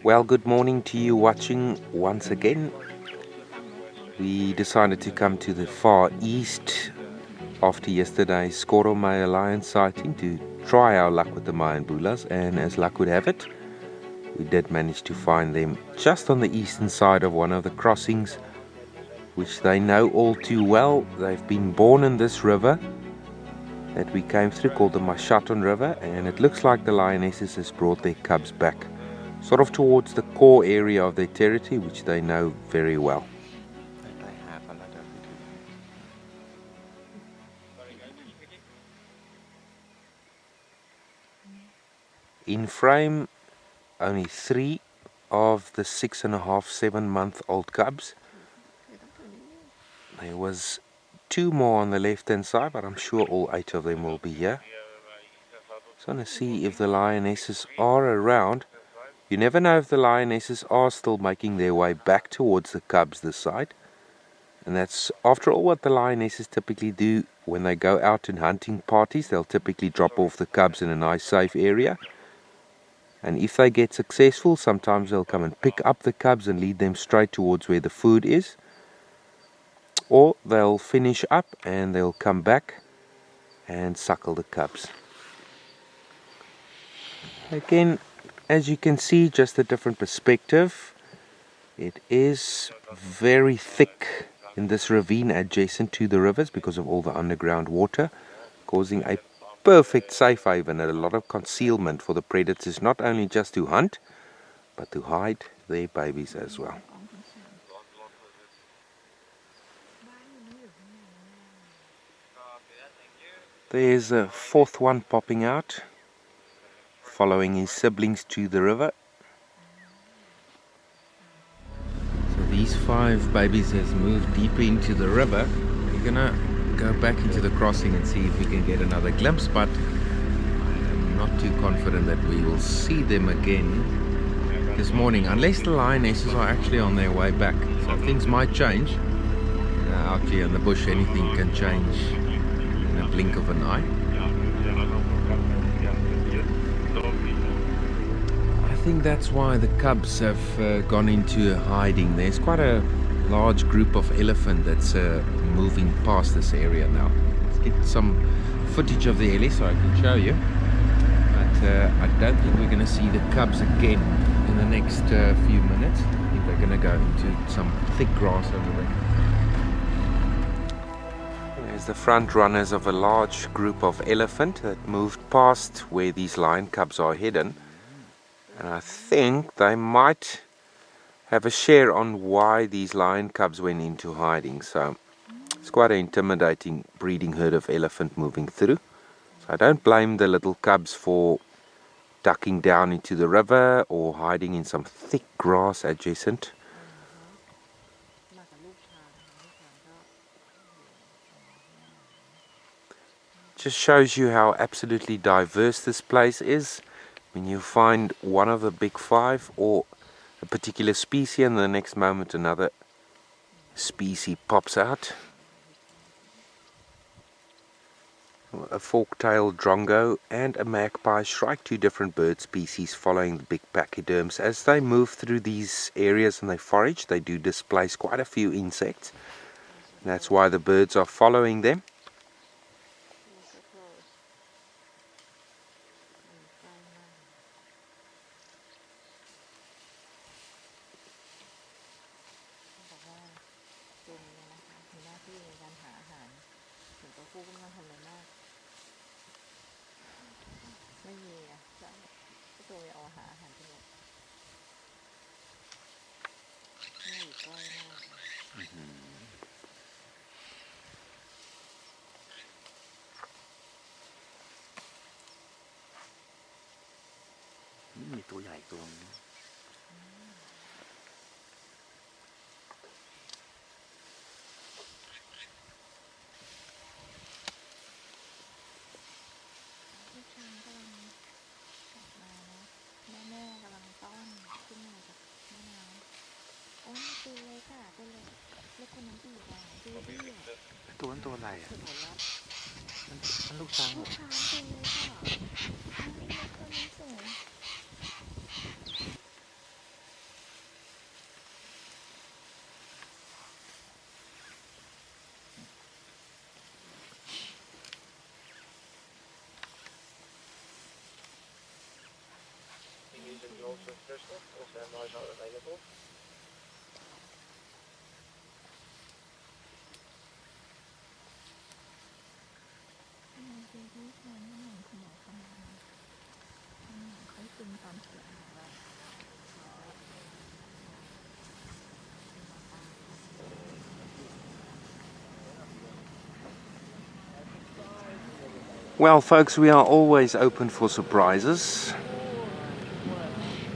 Well, good morning to you watching once again. We decided to come to the far east after yesterday's Skoromaya lion sighting to try our luck with the Mayan bulas, and as luck would have it, we did manage to find them just on the eastern side of one of the crossings, which they know all too well. They've been born in this river that we came through called the Mashaton River, and it looks like the lionesses has brought their cubs back sort of towards the core area of their territory, which they know very well. In frame, only 3 of the 6.5-7-month-old cubs. There was 2 more on the left hand side, but I'm sure all 8 of them will be here. Just want to see if the lionesses are around. You never know if the lionesses are still making their way back towards the cubs this side. And that's, after all, what the lionesses typically do when they go out in hunting parties. They'll typically drop off the cubs in a nice safe area. And if they get successful, sometimes they'll come and pick up the cubs and lead them straight towards where the food is. Or they'll finish up and they'll come back and suckle the cubs. Again, as you can see, just a different perspective. It is very thick in this ravine adjacent to the rivers because of all the underground water, causing a perfect safe haven and a lot of concealment for the predators, not only just to hunt, but to hide their babies as well. There's a 4th one popping out, following his siblings to the river. So these 5 babies has moved deeper into the river. We're gonna go back into the crossing and see if we can get another glimpse, but I'm not too confident that we will see them again this morning, unless the lionesses are actually on their way back. So things might change. Out here in the bush, anything can change in a blink of an eye. I think that's why the cubs have gone into hiding. There's quite a large group of elephant that's moving past this area now. Let's get some footage of the ellie so I can show you. But I don't think we're going to see the cubs again in the next few minutes. I think they're going to go into some thick grass over there. There's the front runners of a large group of elephant that moved past where these lion cubs are hidden. And I think they might have a share on why these lion cubs went into hiding. So it's quite an intimidating breeding herd of elephant moving through. So I don't blame the little cubs for ducking down into the river or hiding in some thick grass adjacent. Just shows you how absolutely diverse this place is. When you find one of the big 5 or a particular species, and the next moment another species pops out. A fork-tailed drongo and a magpie shrike, 2 different bird species following the big pachyderms. As they move through these areas and they forage, they do displace quite a few insects. That's why the birds are following them.ตัวนั้นตัวอะไรอ่ะมันลูกช้างเหรอตัวเล็กอ่ะตัวนี้ตัวนี้สวย Hãy subscribe cho kênh Ghiền Mì Gõ để không bỏ lỡ những video hấp dẫn. Well, folks, we are always open for surprises,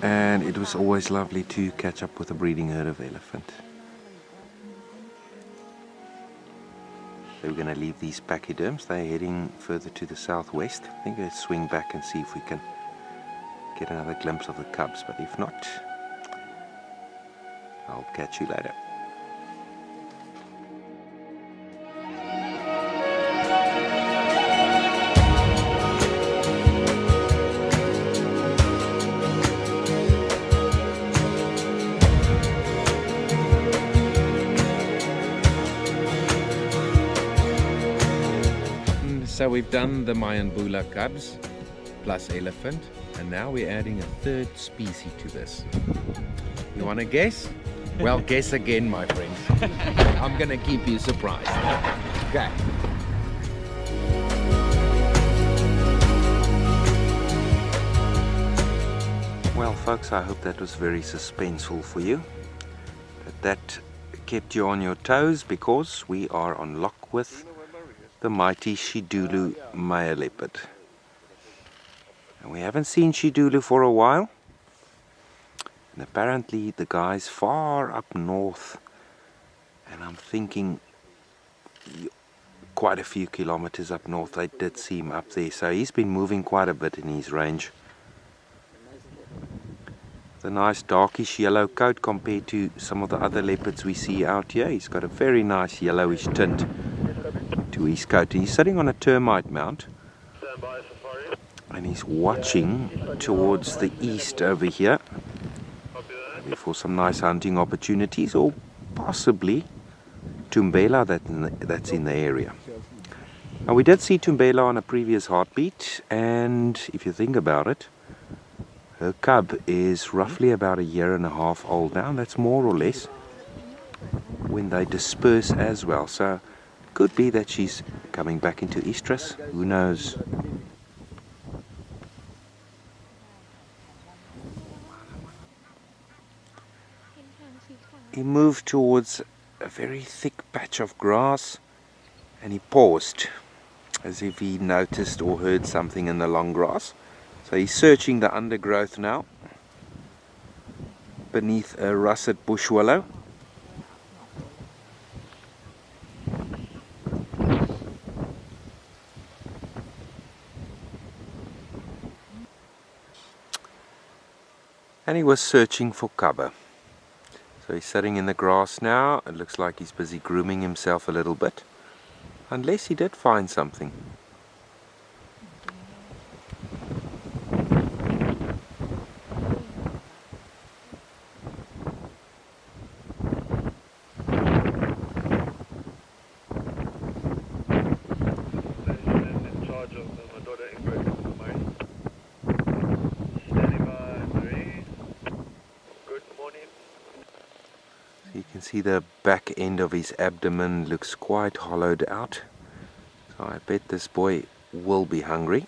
and it was always lovely to catch up with a breeding herd of elephant. So we're going to leave these pachyderms. They're heading further to the southwest. I think let's swing back and see if we can get another glimpse of the cubs, but if not, I'll catch you later. So we've done the Mayambula cubs plus elephant, and now we're adding a third species to this. You want to guess? Well, guess again, my friends. I'm going to keep you surprised. Okay. Well, folks, I hope that was very suspenseful for you. That kept you on your toes, because we are on lock with the mighty Shidulu male leopard. And we haven't seen Shidulu for a while. And apparently the guy's far up north. And I'm thinking quite a few kilometers up north. I did see him up there. So he's been moving quite a bit in his range. The nice darkish yellow coat compared to some of the other leopards we see out here. He's got a very nice yellowish tint to his coat. He's sitting on a termite mount, and he's watching towards the east over here, maybe for some nice hunting opportunities, or possibly Tumbela that's in the area. Now, we did see Tumbela on a previous heartbeat, and if you think about it, her cub is roughly about 1.5 years old now. That's more or less when they disperse as well. So could be that she's coming back into estrus. Who knows? He moved towards a very thick patch of grass, and he paused as if he noticed or heard something in the long grass. So he's searching the undergrowth now beneath a russet bush willow. And he was searching for cover. So he's sitting in the grass now. It looks like he's busy grooming himself a little bit. Unless he did find something. You can see the back end of his abdomen looks quite hollowed out. So I bet this boy will be hungry.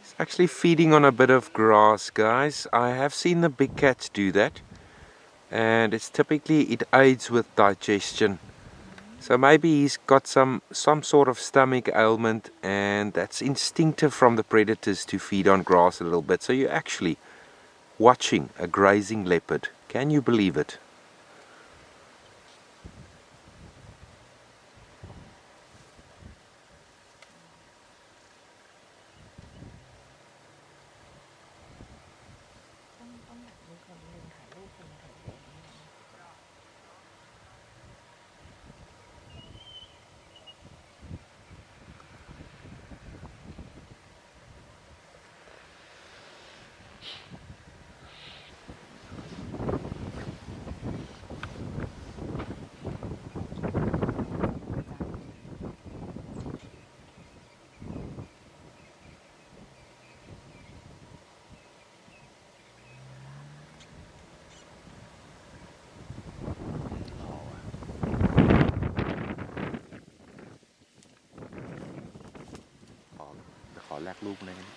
He's actually feeding on a bit of grass, guys. I have seen the big cats do that. And it's typically, it aids with digestion. So maybe he's got some sort of stomach ailment, and that's instinctive from the predators to feed on grass a little bit. So you're actually watching a grazing leopard. Can you believe it?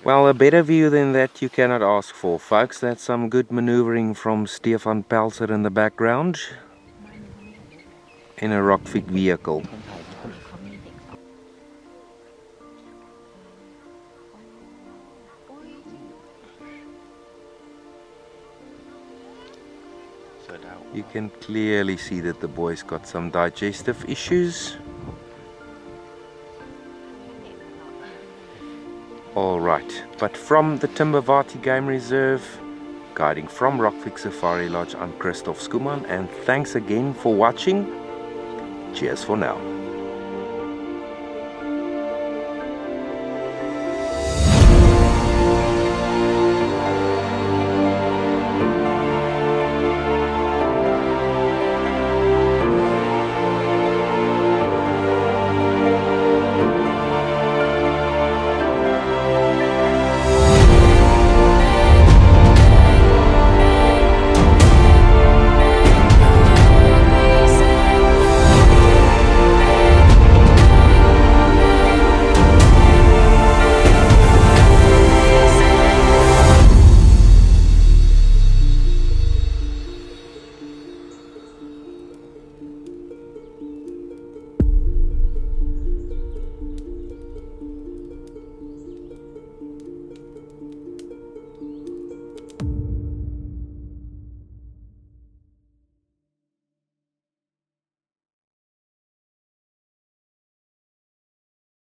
Well, a better view than that you cannot ask for, folks. That's some good maneuvering from Stefan Pelser in the background in a Rockfig vehicle. You can clearly see that the boy's got some digestive issues. Alright, but from the Timbavati Game Reserve, guiding from Rockfig Safari Lodge, I'm Christof Schoeman, and thanks again for watching. Cheers for now.